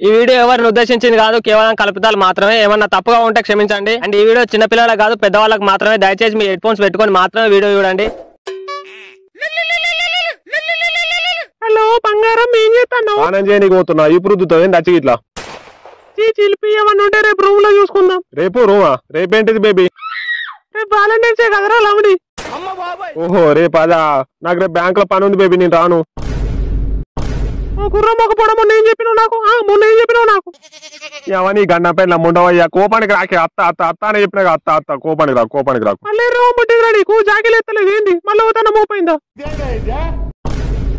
ఈ వీడియో ఎవరిని ఉద్దేశించింది కాదు, కేవలం కల్పితాలు మాత్రమే. ఏమన్నా తప్పుగా ఉంటే క్షమించండి. అండ్ ఈ వీడియో చిన్న పిల్లలకు కాదు, పెద్దవాళ్ళకి మాత్రమే. దయచేసి మీ హెడ్ ఫోన్స్ పెట్టుకొని మాత్రమే వీడియో చూడండి. హలో బంగారం, ఏం చేస్తాను? ఆనంద్ చేయనికి పోతున్నా. ఇప్పుడు రుద్దుతావు నచ్చి ఇట్లా చిలిపి ఏమన్నా ఉంటే రేపు రూమ్ లో చూసుకుందాం. రేపు రూమా? రేపేంటిది బేబీ? రేపు వాలంటైన్స్ డే కదరా లవడి. ఓహో రేపు అదా. నాకు రేపు బ్యాంక్ లో పని ఉంది బేబీ, నేను రాను. గుర్రం ఒక పొడ మొన్న ఏం చెప్పినావు నాకు? మొన్న ఏం చెప్పినావు నాకు? అవన్నీ గండ పైన ముండవయ్యా. కోపానికి రాకే అత్త అత్త అత్త అని చెప్పినా. అత్త అత్త కోపానికి రా, కోపానికి రాకు. మళ్ళీ రూమ్ పుట్టిందిరా నీకు, జాకీలు ఎత్తలేదు ఏంది? మళ్ళీ పోతాను మోపోయిందా?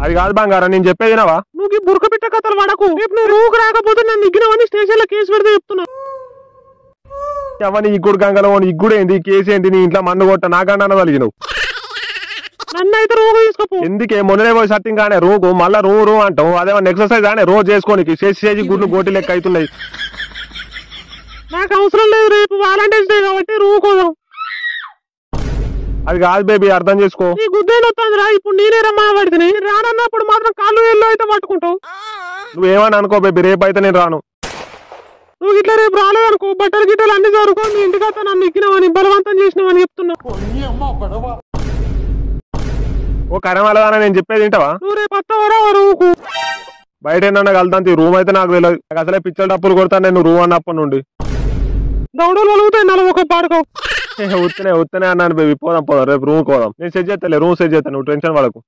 అది కాదు బంగారం, నేను చెప్పేది వినవా? నువ్వు ఈ బురక పిట్ట కథలు వాడకు. రేపు నువ్వు రూకు రాకపోతే నన్ను ఇగ్గినవని స్టేషన్ లో కేసు పెడితే చెప్తున్నా. అవన్నీ ఇగ్గుడు గంగలో ఇగ్గుడు ఏంది, కేసు ఏంటి? నీ ఇంట్లో మన్ను కొట్ట నాకన్నా కలిగినవు. నన్ను అయితే రూకు తీసుకోపో. ఎందుకే మొన్ననే పోయి సత్యం కానీ రూకు మళ్ళా రూ అంటావు. అదేమన్నా ఎక్సర్సైజ్ కానీ రోజు చేసుకోనికి చేసి గుడ్లు గోటి లెక్క అవుతున్నాయి. నాకు అవసరం లేదు, రేపు వాలంటైన్స్ డే కాబట్టి రూకోదాం. అది కాదు బేబీ, అర్థం చేసుకో. ఈ గుద్దేలు వస్తుందిరా, ఇప్పుడు నేనే రమ్మని పడితే రానన్నప్పుడు మాత్రం కాళ్ళు ఎల్లో అయితే పట్టుకుంటావు. నువ్వేమని అనుకో బేబీ, రేపు అయితే నేను రాను. నువ్వు ఇట్లా రేపు రాలేదనుకో, బట్టలు గిట్టలు అన్ని జరుగు. మీ ఇంటికి వస్తా, నన్ను ఎక్కినావని బలవంతం చేసినావని చెప్తున్నా. ఓ కరమలదానా, నేను చెప్పేది వింటావా? నువ్వు రేపు వస్తావరా రూకు? బయట ఏమన్నా కలుతాంతి, రూమ్ అయితే నాకు తెలియదు. నాకు అసలే పిచ్చల డప్పులు కొడతాను నేను రూమ్ అన్నప్పటి నుండి. దౌడలు వలుగుతాయి నల్ల ఒక పాడుకో. ఉత్తనే అన్నాను బేబీ, పోదాం పోదాం, రేపు రూమ్ పోదాం. నేను సెట్ చేస్తాలే, రూమ్ సెట్ చేస్తాను, నువ్వు టెన్షన్ పడకు.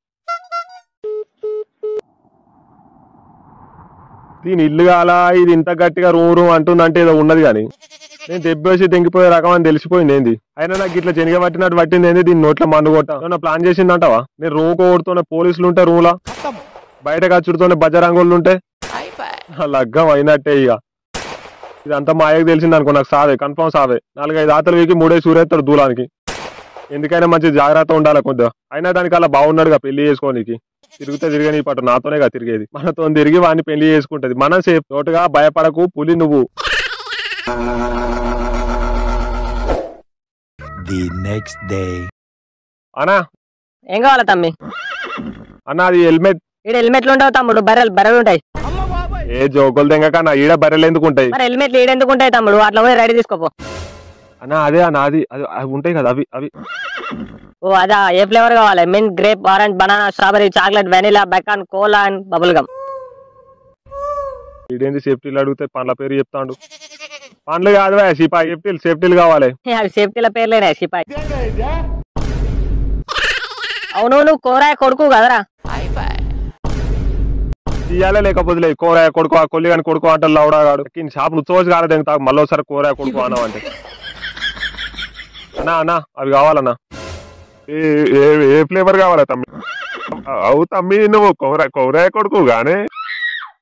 దీని ఇల్లు కాలా, ఇది ఇంత గట్టిగా రూమ్ అంటుందంటే ఏదో ఉన్నది కానీ నేను దెబ్బేసి తెంగిపోయే రకం అని తెలిసిపోయింది ఏంది. అయినా నాకు ఇట్లా చెనిగ పట్టినట్టు పట్టింది ఏంది, దీన్ని నోట్ల మందు కొట్ట ఏమన్నా ప్లాన్ చేసిందంటావా? నేను రూమ్ కొడుతూనే పోలీసులు ఉంటే రూమ్ లా, బయట ఖర్చుతోనే బజరంగులు ఉంటే లగ్గం అయినట్టే. ఇక ఇదంతా మా అయ్యకు తెలిసింది అనుకో, నాకు సావే, కన్ఫర్మ్ సావే. 4-5 ఆతలు వీకి 3 సూరేస్తాడు దూలానికి. ఎందుకైనా మంచి జాగ్రత్త ఉండాలి కొద్దిగా. అయినా దానికి అలా బాగున్నాడుగా పెళ్లి చేసుకోనికి. తిరిగే నీ పాటు నాతోనేగా తిరిగేది. మనతో తిరిగి వాడిని పెళ్లి చేసుకుంటది. మనం సేఫ్. తోటగా భయపడకు పులి నువ్వు. అన్నా ఏం కావాలా తమ్మి? అన్న అది హెల్మెట్. ఇక్కడ హెల్మెట్లు ఉండవు తమ్ముడు, బర్రెలు ఉంటాయి. ఏ జోకులు తెంగకన్నా, ఈడ బర్రెలు ఎందుకు ఉంటాయి? మరి హెల్మెట్లు ఈడెందుకు ఉంటాయి తమ్ముడు? అట్లా పోయి రెడీ తీసుకోపో. అన్నా అదే అన్న, అది అవి ఉంటాయి కదా అవి అవి. ఓ అదా, ఏ ఫ్లేవర్ కావాలి? Mint, grape, orange, banana, strawberry, chocolate, vanilla, bacon, cola and bubble gum. ఇదేంటి సేఫ్టీలు అడిగితే పండ్ల పేరు చెప్తాడు. పండ్లు కాదు సిపాయి, సేఫ్టీలు కావాలి. అవి సేఫ్టీల పేర్లేనా సిపాయి? అవును, నువ్వు కోరాయ కొడుకు కదరా? తీయాలే లేకపోతే కోరాయ కొడుకు, ఆ కొల్లి కానీ కొడుకు అంటే లౌడాగాడు షాప్ నువ్వు కాలేదు తా మళ్ళీ ఒకసారి కోరాయ కొడుకు అన్నావు అంటే. అన్నా అన్నా అవి కావాలన్నా. ఏ ఫ్లేవర్ కావాలా తమ్మి? అవు తమ్మి, నువ్వు కోరాయ కొడుకు గానే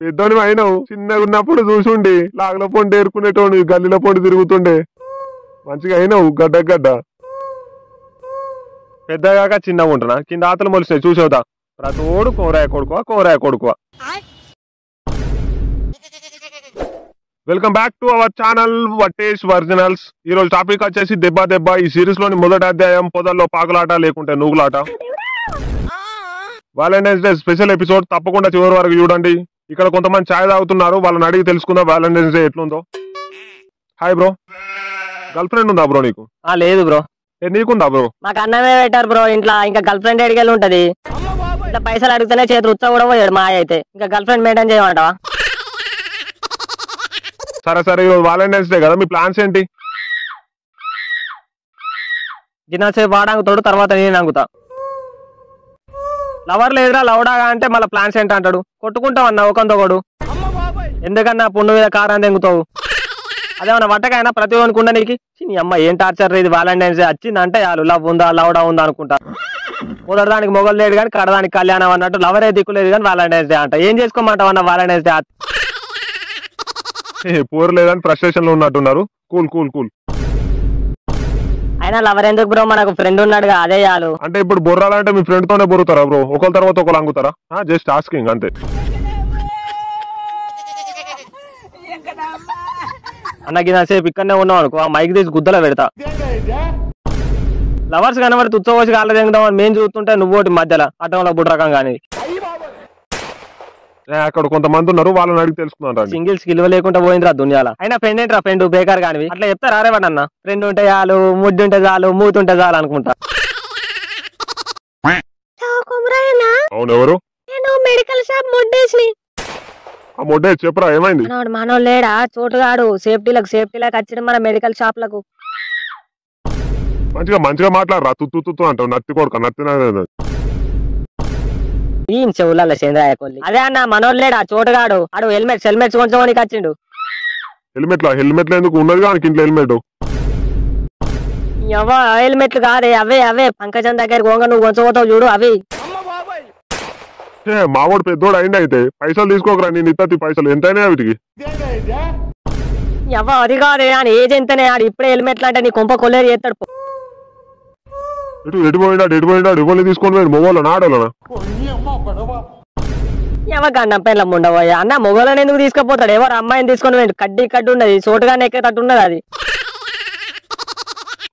పెద్దోని అయినావు. చిన్నగా ఉన్నప్పుడు చూసుండి లాగల పొండి ఏరుకునేటోని, గల్లీలో పొండి తిరుగుతుండే. మంచిగా అయినావు గడ్డ. పెద్దగాక చిన్నగా ఉంటున్నా, కింద ఆతలు మొలిసినాయి చూసేవుతా. ప్రతోడు కోరాయ కొడుకు. Welcome back to our channel వటేష్ ఒరిజినల్స్. ఈ రోజు టాపిక్ వచ్చేసి దెబ్బ. ఈ సిరీస్ లోని మొదటి అధ్యాయం, పొదల్లో పాకులాట లేకుంటే నూగులాట. వాలంటైన్స్ డే స్పెషల్ ఎపిసోడ్, తప్పకుండా చివరి వరకు చూడండి. ఇక్కడ కొంతమంది ఛాయ్ తాగుతున్నారు, వాళ్ళని అడిగి తెలుసుకుందాం వాలంటైన్స్ డే ఎట్లుందో. హాయ్ బ్రో, గర్ల్ ఫ్రెండ్ ఉందా బ్రో నీకు? లేదు బ్రో. నీకుందా బ్రో? మాకు అన్నమే పెట్టారు బ్రో ఇంట్లో. ఇంకా గర్ల్ ఫ్రెండ్ ఎడిగేళ్ళు ఉంటది. ఇట్లా పైసలు అడిగితేనే చేతులు ఉత్సవ కూడా పోయాడు మా అయితే. ఇంకా గర్ల్ ఫ్రెండ్ మెయింటైన్ చేయమంటావా? సరే ఈరోజు వాలంటైన్స్ డే కదా, మీ ప్లాన్స్ ఏంటి? దినసేపు వాడంగుతాడు, తర్వాత నేను అంగుతా. లవర్ లేదురా లవడాగా అంటే మళ్ళీ ప్లాన్స్ ఏంటి అంటాడు. కొట్టుకుంటావు అన్న ఒకంతొకడు. ఎందుకన్నా పుండు మీద కారం తెంగుతావు? అదేమన్నా వట్టకైనా ప్రతి ఒక్కనుకుంటా నీకు. నీ అమ్మ ఏం టార్చర్ ఇది. వాలంటైన్స్ డే వచ్చిందంటే చాలు లవ్ ఉందా లవడా ఉందా అనుకుంటా. మొదటిదానికి మొగలు లేడు కానీ కడదానికి కళ్యాణం అన్నట్టు లవరే దిక్కులేదు కానీ వాలంటైన్స్ డే అంట. ఏం చేసుకోమంటావు అన్న వాలంటైన్స్ డే? పూర్ లేదని ఫ్రస్ట్రేషన్ లో ఉన్నట్టున్నారు. కూల్. అయినా లవర్ ఎందుకు బ్రో, మనకు ఫ్రెండ్ ఉన్నాడుగా, అదే చాలు. అంటే ఇప్పుడు బొర్రాలంటే మీ ఫ్రెండ్ తోనే బొరుతారా బ్రో? ఒకరి తర్వాత ఒకరు అంగుతారా? జస్ట్ ఆస్కింగ్ అంతే. అన్నకి సేపు ఇక్కడనే ఉన్నావు అనుకో, ఆ మైక్ తీసి గుద్దలో పెడతా. లవర్స్ కనబడి తుచ్చవచ్చి కాళ్ళ తెంగుదామని మేము చూస్తుంటే నువ్వు ఒకటి మధ్యలో అటంలో బుడ్రకం కానీ. అక్కడ కొంతమంది ఉన్నారు, వాళ్ళని అడిగి తెలుసుకున్నాను. సింగిల్స్ విలువ లేకుండా పోయిందిరా దునియాలో. అయినా ఫ్రెండ్ ఏంట్రా ఫ్రెండ్ బేకార్ కానివి అట్లా చెప్తారా రేవన్నా? ఫ్రెండ్ ఉంటే చాలు, ముడ్డు ఉంటే చాలు, మూతుంటే చాలు అనుకుంటా. అవును, ఎవరు? నేను మెడికల్ షాప్ ముడ్డేసి. ఆ మొడ్డే చెప్పరా, ఏమైంది? మనోడు లేడా చోటుగాడు సేఫ్టీలకు వచ్చాడు మన మెడికల్ షాప్ లకు. మంచిగా మాట్లాడరా, తుత్తు అంటావు. నత్తి కొడుక, నత్తి ఈ చెవుల చంద్రాయ కొల్లి. అదే అన్న మనోడు లేడా చోటుగాడు, ఆడు హెల్మెట్స్ కొంచెం వచ్చిండు. హెల్మెట్లు ఎందుకు ఉన్నది కానీ ఇంట్లో హెల్మెట్? హెల్మెట్లు కాదే, అవే పంకజం దగ్గర గోంగ నువ్వు కొంచెం చూడు అవి. మావాడు పెద్దోడు అయింది, అయితే పైసలు తీసుకోకరా, నేను ఇత్త పైసలు ఎంతైనా వీటికి. అది కాదే అని ఏజ్ ఎంతనే, ఆడు ఇప్పుడే హెల్మెట్లు అంటే నీ కొంప కొల్లేరు చేస్తాడు. ఎటు పోయినాడు ఎవరిని తీసుకొని పోయాడు, మొగోళ్ళ ఆడోళ్ళనా? గండం పెళ్ళం ఉండబోయా అన్న, మొగోళ్ళని ఎందుకు తీసుకుపోతాడు? ఎవరు అమ్మాయిని తీసుకొని పోయాడు, కడ్డి ఉన్నది, చోటుగానే ఎక్కేటట్టు ఉన్నది అది.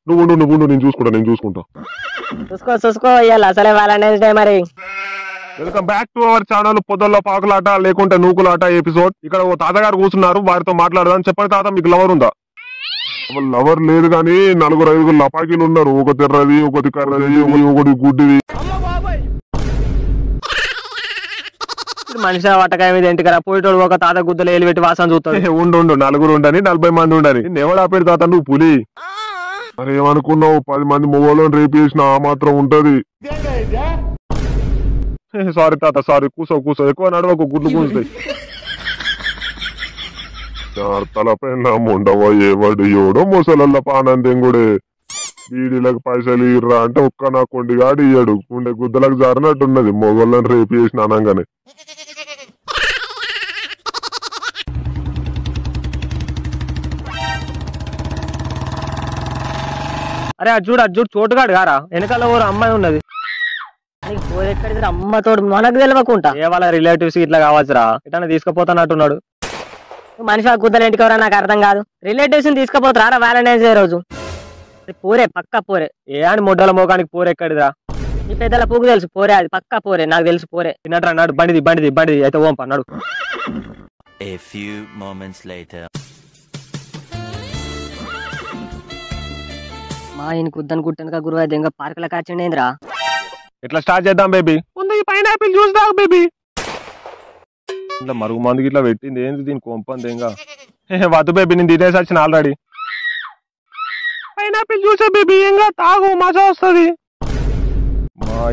నువ్వు నేను చూసుకుంటా. చూసుకో ఇవాళ అసలే వ్యాలంటైన్స్ డే మరి. Welcome back to our channel పొదల్లో పాకులాట లేకుంటే నూకులాట ఎపిసోడ్. ఇక్కడ ఓ తాతగారు కూర్చున్నారు, వారితో మాట్లాడదాం. చెప్పండి తాత, మీకు లవర్ ఉందా? లవర్ లేదు కానీ 4-5 లపాకీలు ఉన్నారు. ఒక తెర్రది, ఒకటి కర్రది, ఒకటి గుడ్డిది. మనిషి వటకాయ మీద ఇంటికి పోయేటోడు ఒక తాత గుద్దలు ఏలు పెట్టి వాసన చూస్తాడు. ఉండు 4 ఉండని 40 మంది ఉండని. ఎవడు ఆపేడు తాత, నువ్వు పులి. మరి ఏమనుకున్నావు, 10 మంది మొగోళ్ళని రేపు చేసిన ఆ మాత్రం ఉంటది. సారీ తాత, సారీ. కూసో ఎక్కువ నడవకు, గుడ్లు కూస్తాయి. తలపైన ఉండవ ఏవాడు ఎవడో ముసలల్ల పానందెంగుడే. బీడీలకు పైసలు ఇర్రా అంటే ఒక్క నా కొండిగాడు ఇయ్యాడు. ఉండే గుద్దలకు జారినట్టున్నది మొగోళ్ళని రేపు చేసిన అనగానే. అరే అది చూడు చోటుగాడు గారా, వెనకాల ఓ అమ్మాయి ఉన్నది. పోరెక్కడిది అమ్మతోడు మనకు తెలియకుండా. ఏ వాళ్ళ రిలేటివ్స్ ఇట్లా కావచ్చురా, ఇట్లా తీసుకుపోతానట్టున్నాడు. మనిషి ఆ గుద్దలు ఇంటికి ఎవరా నాకు అర్థం కాదు. రిలేటివ్స్ ని తీసుకుపోతారా వ్యాలంటైన్స్ డే రోజు? పోరే పక్కా పోరే. ఏ అని మొడ్డల మోకానికి పోరెక్కడిదా? ఈ పెద్దల పూకు తెలుసు పోరే, అది పక్కా పోరే, నాకు తెలుసు పోరే. తిన్నట్టు అన్నాడు. బండిది అయితే ఓం పన్నాడు. A few moments later. మా ఆయన గుద్దను కుట్టనుక గురువు దెంగ పార్కులకు వచ్చిండేంద్రా. ఇట్లా స్టార్ట్ చేద్దాం బేబీ. ముందు ఈ పైనాపిల్ జ్యూస్ తాగు బేబీ. ఇట్లా మరుగు మందుకి ఇట్లా పెట్టింది ఏంది, దీని కొంపంది ఏంగా. వద్దు బేబీ, నేను తినేసి వచ్చిన ఆల్రెడీ. పైనాపిల్ జ్యూసే బేబీ, ఏంగా తాగు, మజా వస్తుంది.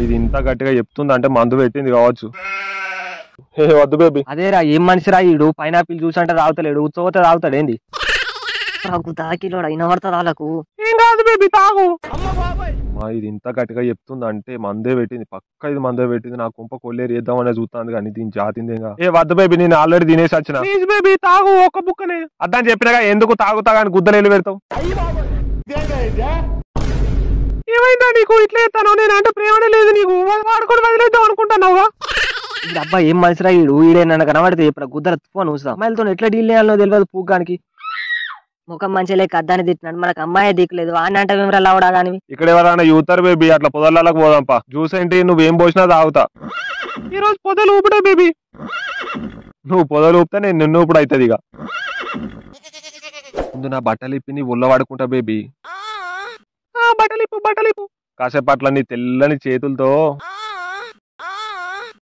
ఇది ఇంత గట్టిగా చెప్తుంది అంటే మందు పెట్టింది కావచ్చు. వద్దు బేబీ. అదేరా, ఏం మనిషిరా ఈడు, పైనాపిల్ జ్యూస్ అంటే తాగుతలేడు, ఉత్సవతే తాగుతాడు ఏంది? తాకిలోడు అయిన పడతారు వాళ్ళకు. ఏం కాదు బేబీ, తాగు. ఇది ఇంత గట్టిగా చెప్తుంది అంటే మందే పెట్టింది, పక్క ఇది మందే పెట్టింది. నా కుంప కొల్లేరు వేద్దామనే చూస్తుంది కానీ దీని జాతిందేగా. వద్దు బేబీ, నేను ఆల్రెడీ తినేసి వచ్చిన. ప్లీజ్ బేబీ తాగు, ఒక బుక్కనే. అద్దని చెప్పినగా, ఎందుకు తాగుతా కానీ గుద్దలేలు పెడతావు? ఏమైందా నీకు, ఇట్లా ఎత్తాను? నేను అంటే ప్రేమనే లేదు నీకు, వాడుకొని వదిలేద్దాం అనుకుంటున్నావుగా. ఇప్పుడు అబ్బా ఏం మనిషిరా ఈడే నన్ను కనబడితే ఇప్పుడు గుద్దర ఫోన్ చూస్తా. అమ్మాయిలతో ఎట్లా డీల్ చేయాలో తెలియదు పూగానికి. ముఖం మంచి లేక అద్దాన్ని తిట్టినాడు, మనకు అమ్మాయి దిక్కులేదు. వాడిని అంటే విమరా లావడా గాని. ఇక్కడ ఎవరైనా యూతర్ బేబీ, అట్లా పొదలకు పోదాంపా. జ్యూస్ ఏంటి, నువ్వేం పోసినా తాగుతా. ఈ రోజు పొదలు ఊపుడే బేబీ. నువ్వు పొదలు ఊపితే నేను నిన్ను ఊపుడు అవుతుంది. ఇక ముందు నా బట్టలు ఇప్పి నీ ఒళ్ళ వాడుకుంటా బేబీ. బట్టలిప్పు కాసేపు అట్లా నీ తెల్లని చేతులతో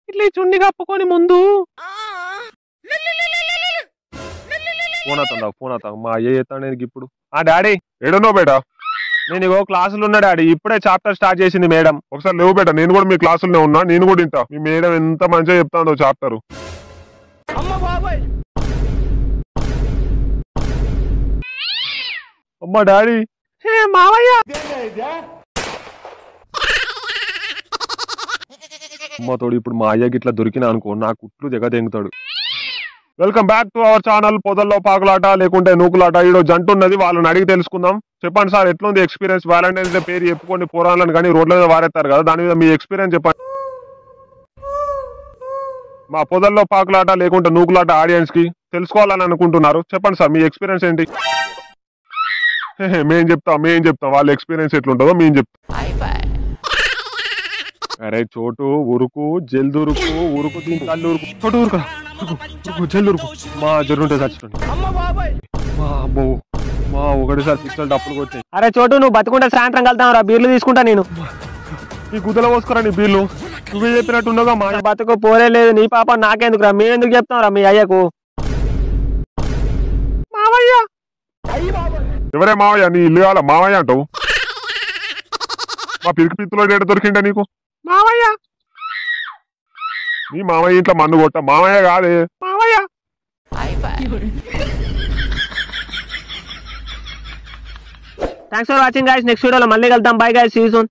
ఇట్లా చున్ని కప్పుకొని ముందు ఫోన్ అవుతా మా అయ్య చేస్తాను ఇప్పుడు. డాడీ ఏడున్నావు బేటా? నేను ఇగో క్లాసులు ఉన్నా డాడీ, ఇప్పుడే చాప్టర్ స్టార్ట్ చేసింది మేడం. ఒకసారి లేవు బేటా, నేను కూడా మీ క్లాసులోనే ఉన్నా, నేను కూడా ఇంటా. మీ మేడం ఎంత మంచిగా చెప్తాందో చాప్టర్. అమ్మా డాడీ. మావయ్య అమ్మతోడు ఇప్పుడు మా అయ్యకి ఇట్లా దొరికినా అనుకో, నా కుట్లు జగదెంగుతాడు. Welcome back to our channel పొదల్లో పాకులాట లేకుంటే నూకులాట. ఈడో జంట ఉన్నది, వాళ్ళని అడిగి తెలుసుకుందాం. చెప్పండి సార్, ఎట్లుంది ఎక్స్పీరియన్స్? వ్యాలంటైన్స్ డే పేరు చెప్పుకొని పోరాళ్ళని కానీ రోడ్ల మీద వారేస్తారు కదా, దాని మీద మీ ఎక్స్పీరియన్స్ చెప్పండి. మా పొదల్లో పాకులాట లేకుంటే నూకులాట ఆడియన్స్ కి తెలుసుకోవాలని అనుకుంటున్నారు. చెప్పండి సార్, మీ ఎక్స్పీరియన్స్ ఏంటి? మేం చెప్తాం వాళ్ళ ఎక్స్పీరియన్స్ ఎట్లుంటుందో మేము చెప్తాం. అరే చోటు ఉరుకు జల్ది ఉరుకు ఉరుకు దీని కళ్ళు ఉరుకు చోటు ఉరుకు ఉరుకు జల్ది ఉరుకు మా జరుగుంటే చచ్చుతుంది మా అమ్మో మా ఒకటిసారి పిచ్చలు డప్పులు కొట్టాయి. అరే చోటు నువ్వు బతుకుంటే సాయంత్రం కలుతాం రా, బీర్లు తీసుకుంటా నేను. ఈ గుద్దలో పోసుకోరా నీ బీర్లు, నువ్వే చెప్పినట్టున్నాగా మా బతుకు పోరే లేదు, నీ పాప నాకెందుకు రా, మేమెందుకు చెప్తాం రా మీ అయ్యకు. మావయ్య ఎవరే మావయ్య, నీ ఇల్లు కావాలా మావయ్య అంటావు? మా పిరికి పిత్తులో డేట దొరికిండా నీకు? మావయ్య నీ మామయ్య ఇంట్లో మన్ను కొట్ట, మామయ్య కాదే మావయ్య. Thanks for watching guys, next వీడియోలో మళ్ళీ కలుద్దాం. Bye guys, see you soon.